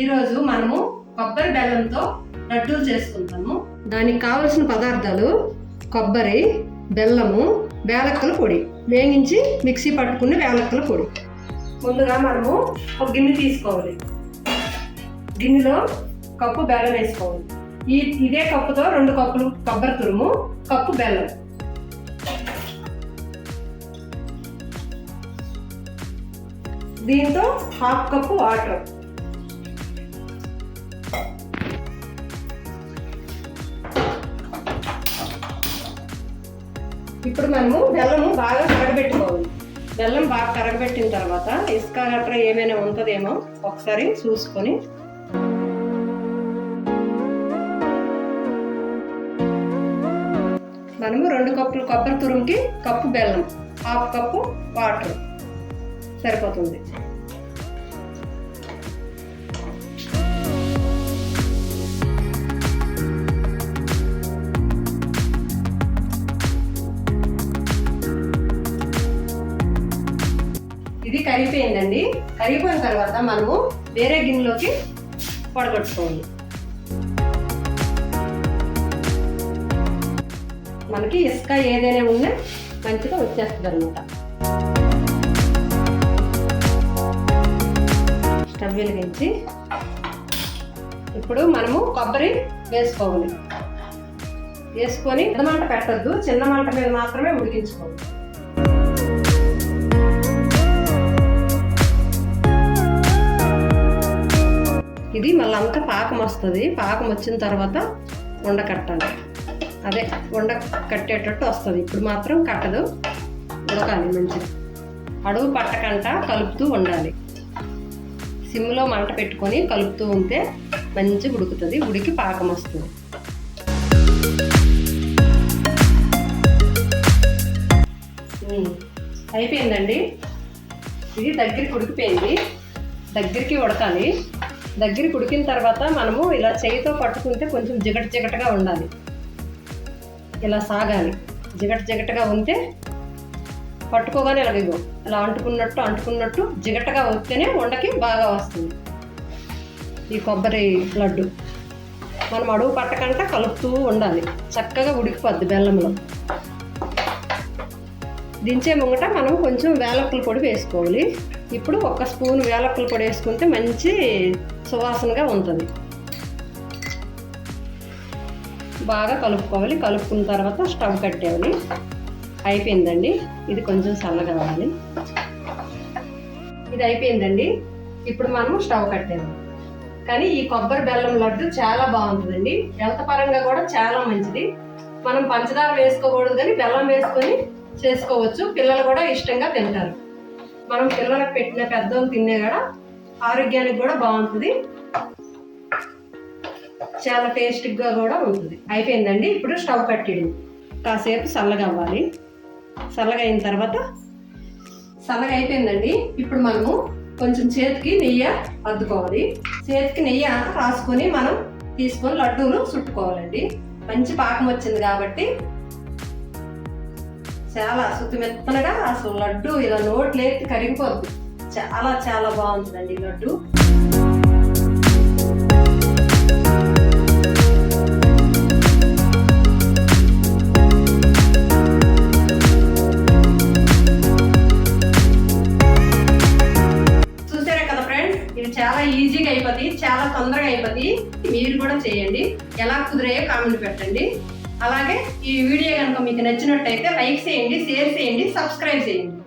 ఈరోజు మనము కొబ్బరి బెల్లంతో లడ్డూలు చేసుకుంటాము. దానికి కావలసిన పదార్థాలు కొబ్బరి, బెల్లము, వేలక్కల పొడి, వేగించి మిక్సీ పట్టుకున్న వేలక్కల పొడి. ముందుగా మనము ఒక గిన్నె తీసుకోవాలి. గిన్నెలో కప్పు బెల్లం వేసుకోవాలి. ఇదే కప్పుతో 2 కప్పులు కొబ్బరి తురుము, కప్పు బెల్లం. దీంతో 1/2 కప్పు వాటర్. ఇప్పుడు మనము బెల్లము బాగా కరగబెట్టుకోవాలి. బెల్లం బాగా కరగబెట్టిన తర్వాత ఇసుక గట్రా ఏమైనా ఉంటుందేమో ఒకసారి చూసుకొని మనము 2 కప్పులు కొబ్బరి తురుముకి కప్పు బెల్లం, 1/2 కప్పు వాటర్ సరిపోతుంది. ఇది కరిగిపోయిందండి. కరిగిపోయిన తర్వాత మనము వేరే గిన్నెలోకి వడగట్టుకోవాలి. మనకి ఇసుక ఏదైనా ఉన్నా మంచిగా వచ్చేస్తుంది అనమాట. స్టవ్ వెలిగించి ఇప్పుడు మనము కొబ్బరి వేసుకోవాలి. వేసుకొని పెద్ద మంట పెట్టద్దు, చిన్న మంట మీద మాత్రమే ఉడికించుకోవాలి. ఇది మళ్ళీ అంతా పాకం వస్తుంది. పాకం వచ్చిన తర్వాత ఉండ కట్టాలి. అదే ఉండ కట్టేటట్టు వస్తుంది. ఇప్పుడు మాత్రం కట్టదు, ఉడకాలి మంచిగా. అడుగు పట్టకంట కలుపుతూ ఉండాలి. సిమ్లో మంట పెట్టుకొని కలుపుతూ ఉంటే మంచిగా ఉడుకుతుంది. ఉడికి పాకం వస్తుంది. అయిపోయిందండి. ఇది దగ్గరికి ఉడికిపోయింది. దగ్గరికి ఉడకాలి. దగ్గరికి ఉడికిన తర్వాత మనము ఇలా చేయితో పట్టుకుంటే కొంచెం జిగటగా ఉండాలి. ఇలా సాగాలి. జిగటగా ఉంటే పట్టుకోగానే ఇలాగో ఇలా అంటుకున్నట్టు జిగటగా వస్తేనే ఉండకి బాగా వస్తుంది ఈ కొబ్బరి లడ్డు. మనం అడుగు పట్టకంట కలుపుతూ ఉండాలి. చక్కగా ఉడికిపోద్ది బెల్లంలో. దించే ముంగట మనం కొంచెం వేలక్కల పొడి వేసుకోవాలి. ఇప్పుడు 1 స్పూన్ వేలక్కల పొడి వేసుకుంటే మంచి సువాసనగా ఉంటుంది. బాగా కలుపుకోవాలి. కలుపుకున్న తర్వాత స్టవ్ కట్టేయాలి. అయిపోయిందండి. ఇది కొంచెం చల్లగా అవ్వాలి. ఇది అయిపోయిందండి. ఇప్పుడు మనం స్టవ్ కట్టేయాలి. కానీ ఈ కొబ్బరి బెల్లం లడ్డు చాలా బాగుంటుందండి. హెల్త్ పరంగా కూడా చాలా మంచిది. మనం పంచదార వేసుకోకూడదు, కానీ బెల్లం వేసుకొని చేసుకోవచ్చు. పిల్లలు కూడా ఇష్టంగా తింటారు. మనం పిల్లలకు పెట్టిన పెద్దోళ్ళు తినే కూడా ఆరోగ్యానికి కూడా బాగుంటుంది. చాలా టేస్టీగా కూడా ఉంటుంది. అయిపోయిందండి. ఇప్పుడు స్టవ్ కట్టేయండి. కాసేపు చల్లగా అవ్వాలి. చల్లగా అయిన తర్వాత చల్లగా అయిపోయిందండి. ఇప్పుడు మనము కొంచెం చేతికి నెయ్యి అద్దుకోవాలి. చేతికి నెయ్యి రాసుకొని మనం తీసుకొని లడ్డూలు చుట్టుకోవాలండి. మంచి పాకం వచ్చింది కాబట్టి చాలా సుతిమెత్తనగా అసలు లడ్డు ఇలా నోట్లేసి కరిగిపోద్ది. చాలా బాగుంటుందండి లడ్డు. చూసారా కదా ఫ్రెండ్స్, ఇది చాలా ఈజీగా అయిపోతుంది, చాలా తొందరగా అయిపోతుంది. మీరు కూడా చేయండి. ఎలా కుదిరాయో కామెంట్ పెట్టండి. అలాగే ఈ వీడియో కనుక మీకు నచ్చినట్టయితే లైక్ చేయండి, షేర్ చేయండి, సబ్స్క్రైబ్ చేయండి.